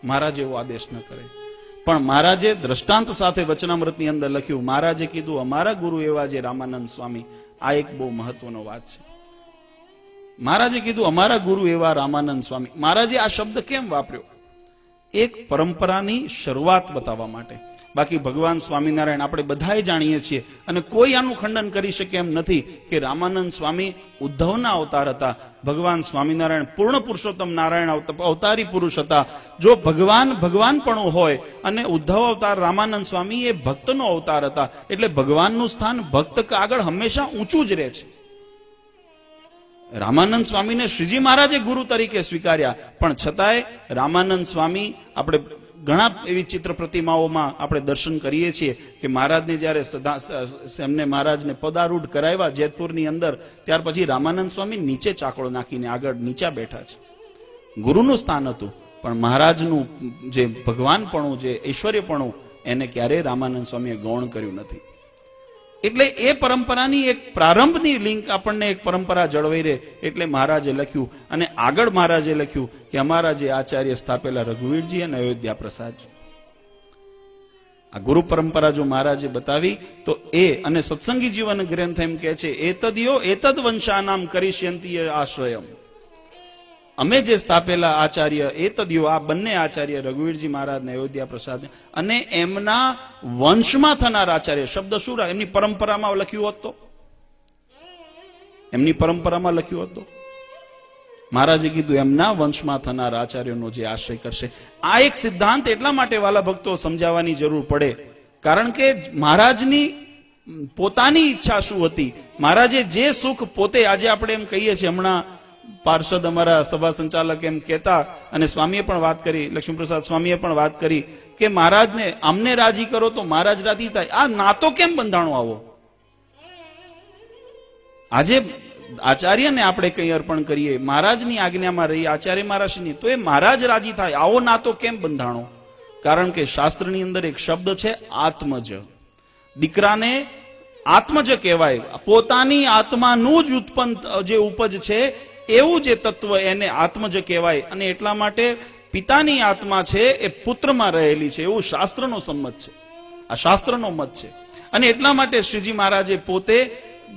મહારાજ એવો આદેશ ન કરે. પણ મહારાજે દ્રષ્ટાંત સાથે વચનામૃતની અંદર લખ્યું. મહારાજે કીધું અમારા ગુરુ એવા જે રામાનંદ સ્વામી, આ એક બહુ મહત્વનો વાત છે. મહારાજે કીધું અમારા ગુરુ એવા રામાનંદ સ્વામી. મહારાજે આ શબ્દ કેમ વાપર્યો? એક પરંપરાની શરૂઆત બતાવવા માટે. બાકી ભગવાન સ્વામિનારાયણ આપણે બધાએ જાણીએ છીએ અને કોઈ આનું ખંડન કરી શકે એમ નથી કે રામાનંદ સ્વામી ઉદ્ધવના અવતાર હતા. ભગવાન સ્વામિનારાયણ પૂર્ણ પુરુષોત્તમ નારાયણ અવતારી પુરુષ હતા. જો ભગવાનપણું હોય અને ઉદ્ધવ અવતાર રામાનંદ સ્વામી એ ભક્તનો અવતાર હતા, એટલે ભગવાનનું સ્થાન ભક્ત આગળ હંમેશા ઊંચું જ રહે છે. રામાનંદ સ્વામીને શ્રીજી મહારાજે ગુરુ તરીકે સ્વીકાર્યા, પણ છતાંય રામાનંદ સ્વામી આપણે ઘણા એવી ચિત્ર પ્રતિમાઓમાં આપણે દર્શન કરીએ છીએ કે મહારાજને જયારે એમને મહારાજને પદારૂઢ કરાવ્યા જેતપુરની અંદર, ત્યાર પછી રામાનંદ સ્વામી નીચે ચાકડો નાખીને આગળ નીચા બેઠા છે. ગુરુનું સ્થાન હતું, પણ મહારાજનું જે ભગવાનપણું, જે ઐશ્વર્યપણું, એને ક્યારેય રામાનંદ સ્વામીએ ગૌણ કર્યું નથી. એટલે એ પરંપરાની એક પ્રારંભની લિંક આપણને એક પરંપરા જળવાઈ રહે એટલે મહારાજે લખ્યું. અને આગળ મહારાજે લખ્યું કે અમારા જે આચાર્ય સ્થાપેલા રઘુવીરજી અને અયોધ્યા પ્રસાદજી, આ ગુરુ પરંપરા જો મહારાજે બતાવી તો એ અને સત્સંગી જીવન ગ્રંથ એમ કે છે એતદયો એતદ વંશાનામ કરીષ્યંતી આશ્રયમ. અમે જે સ્થાપેલા આચાર્ય એતદયો, આ બંને આચાર્ય રઘુવીરજી મહારાજ ને અયોધ્યા પ્રસાદ અને એમના વંશમાં થનાર આચાર્ય, શબ્દ શું એમની પરંપરામાં લખ્યું હોત તો, એમની પરંપરામાં લખ્યું હોત તો મહારાજે કીધું એમના વંશમાં થનાર આચાર્યનો જે આશ્રય કરશે. આ એક સિદ્ધાંત એટલા માટે વાલા ભક્તો સમજાવવાની જરૂર પડે, કારણ કે મહારાજની પોતાની ઈચ્છા શું હતી. મહારાજે જે સુખ પોતે, આજે આપણે એમ કહીએ છીએ, હમણાં પાર્ષદ અમારા સભા સંચાલક એમ કહેતા, અને સ્વામીએ પણ વાત કરી, લક્ષ્મીપ્રસાદ સ્વામીએ પણ વાત કરી કે મહારાજને અમને રાજી કરો તો મહારાજ રાજી થાય. આ નાતો કેમ બંધાણો આવો? આજે આચાર્યને આપણે કંઈ અર્પણ કરીએ, મહારાજની આજ્ઞામાં રહી, આચાર્ય મહારાજની, તો એ મહારાજ રાજી થાય, આવો નાતો કેમ બંધાણો? કારણ કે શાસ્ત્રની અંદર એક શબ્દ છે આત્મજ. દીકરાને આત્મજ કહેવાય. પોતાની આત્માનું જ ઉત્પન્ન જે ઉપજ છે એવું જે તત્વ, એને આત્મજ કહેવાય. અને એટલા માટે પિતાની આત્મા છે એ પુત્રમાં રહેલી છે, એવું શાસ્ત્રનો સંમત છે. આ શાસ્ત્રનો મત છે. અને એટલા માટે શ્રીજી મહારાજે પોતે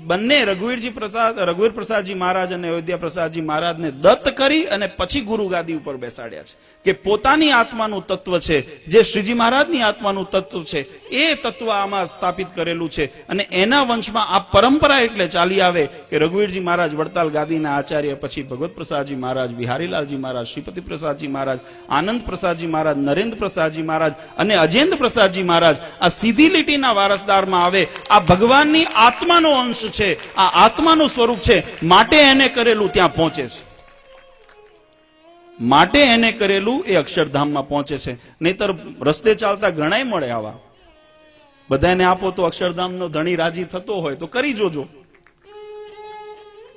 બંને રઘુવીર પ્રસાદજી મહારાજ અને અયોધ્યા પ્રસાદજી મહારાજને દત્ત કરી અને પછી ગુરુ ગાદી ઉપર બેસાડ્યા છે કે પોતાની આત્માનું તત્વ છે, જે શ્રીજી મહારાજની આત્માનું તત્વ છે, એ તત્વ આમાં સ્થાપિત કરેલું છે. અને એના વંશમાં આ પરંપરા એટલે ચાલી આવે કે રઘુવીરજી મહારાજ વડતાલ ગાદીના આચાર્ય, પછી ભગવત પ્રસાદજી મહારાજ, બિહારીલાલજી મહારાજ, શ્રીપતિ પ્રસાદજી મહારાજ, આનંદ પ્રસાદજી મહારાજ, નરેન્દ્ર પ્રસાદજી મહારાજ અને અજેન્દ્ર પ્રસાદજી મહારાજ આ સીધી લીટીના વારસદારમાં આવે. આ ભગવાનની આત્માનો અંશ છે, આ આત્માનું સ્વરૂપ છે, માટે એને કરેલું ત્યાં પહોંચે છે. માટે એને કરેલું એ અક્ષરધામમાં પહોંચે છે. નહીતર રસ્તે ચાલતા ઘણાય મળે આવા, બધાને આપો તો અક્ષરધામનો ધણી રાજી થતો હોય તો કરી જોજો,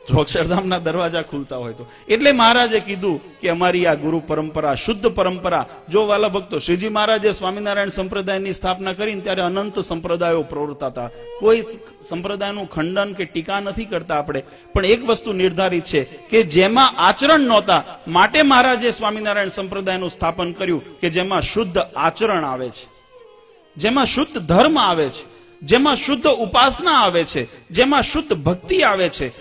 જો અક્ષરધામના દરવાજા ખુલતા હોય તો. એટલે મહારાજે કીધું કે અમારી આ ગુરુ પરંપરા શુદ્ધ પરંપરા. જો વાલા ભક્તો, શ્રીજી મહારાજે સ્વામિનારાયણ સંપ્રદાયની સ્થાપના કરીને ત્યારે અનંત સંપ્રદાયો પ્રવર્તતા હતા. કોઈ સંપ્રદાયનું ખંડન કે ટીકા નથી કરતા આપણે, પણ એક વસ્તુ નિર્ધારિત છે કે જેમાં આચરણ નહોતા, માટે મહારાજે સ્વામિનારાયણ સંપ્રદાયનું સ્થાપન કર્યું કે જેમાં શુદ્ધ આચરણ આવે છે, જેમાં શુદ્ધ ધર્મ આવે છે, જેમાં શુદ્ધ ઉપાસના આવે છે, જેમાં શુદ્ધ ભક્તિ આવે છે.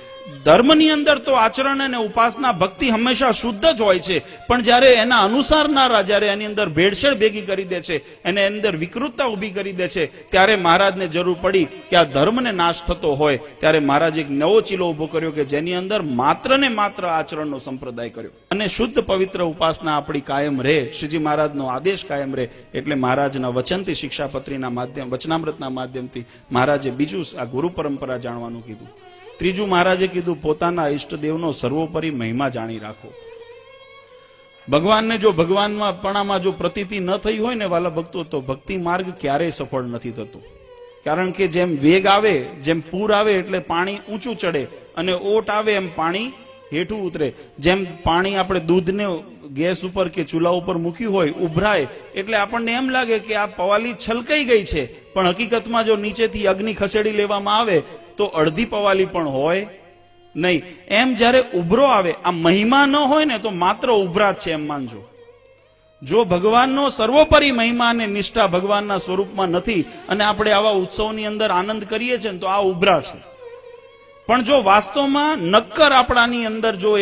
ધર્મની અંદર તો આચરણ અને ઉપાસના ભક્તિ હંમેશા શુદ્ધ જ હોય છે, પણ જયારે એના અનુસારનારા, જયારે એની અંદર ભેળસેળ ભેગી કરી દે છે, એને અંદર વિકૃતતા ઉભી કરી દે છે, ત્યારે મહારાજને જરૂર પડી કે આ ધર્મને નાશ થતો હોય ત્યારે મહારાજે એક નવો ચીલો ઉભો કર્યો કે જેની અંદર માત્ર ને માત્ર આચરણનો સંપ્રદાય કર્યો. અને શુદ્ધ પવિત્ર ઉપાસના આપણી કાયમ રહે, શ્રીજી મહારાજનો આદેશ કાયમ રહે. એટલે મહારાજના વચનથી, શિક્ષાપત્રીના માધ્યમ, વચનામૃતના માધ્યમથી મહારાજે બીજું આ ગુરુ પરંપરા જાણવાનું કીધું. ત્રીજું મહારાજે કીધું પોતાના ઈષ્ટદેવનો સર્વોપરી મહિમા જાણી રાખો. ભગવાનને જો ભગવાનમાં જો પ્રતીતિ ન થઈ હોય ને વાલા ભક્તો, તો ભક્તિ માર્ગ ક્યારેય સફળ નથી થતો. કારણ કે જેમ વેગ આવે, જેમ પૂર આવે એટલે પાણી ઊંચું ચડે, અને ઓટ આવે એમ પાણી હેઠું ઉતરે. જેમ પાણી આપણે દૂધને ગેસ ઉપર કે ચૂલા ઉપર મૂક્યું હોય, ઉભરાય એટલે આપણને એમ લાગે કે આ પવાલી છલકાઈ ગઈ છે, પણ હકીકતમાં જો નીચેથી અગ્નિ ખસેડી લેવામાં આવે તો અડધી પવાલી પણ હોય નહીં. એમ જયારે ઉભરો આવે, આ મહિમા ન હોય ને તો માત્ર ઉભરાટ છે એમ માનજો. જો ભગવાનનો સર્વોપરી મહિમા અને નિષ્ઠા ભગવાનના સ્વરૂપમાં નથી અને આપણે આવા ઉત્સવની અંદર આનંદ કરીએ છીએ ને તો આ ઉભરા છે. પણ જો વાસ્તવમાં નક્કર આપણાની અંદર જો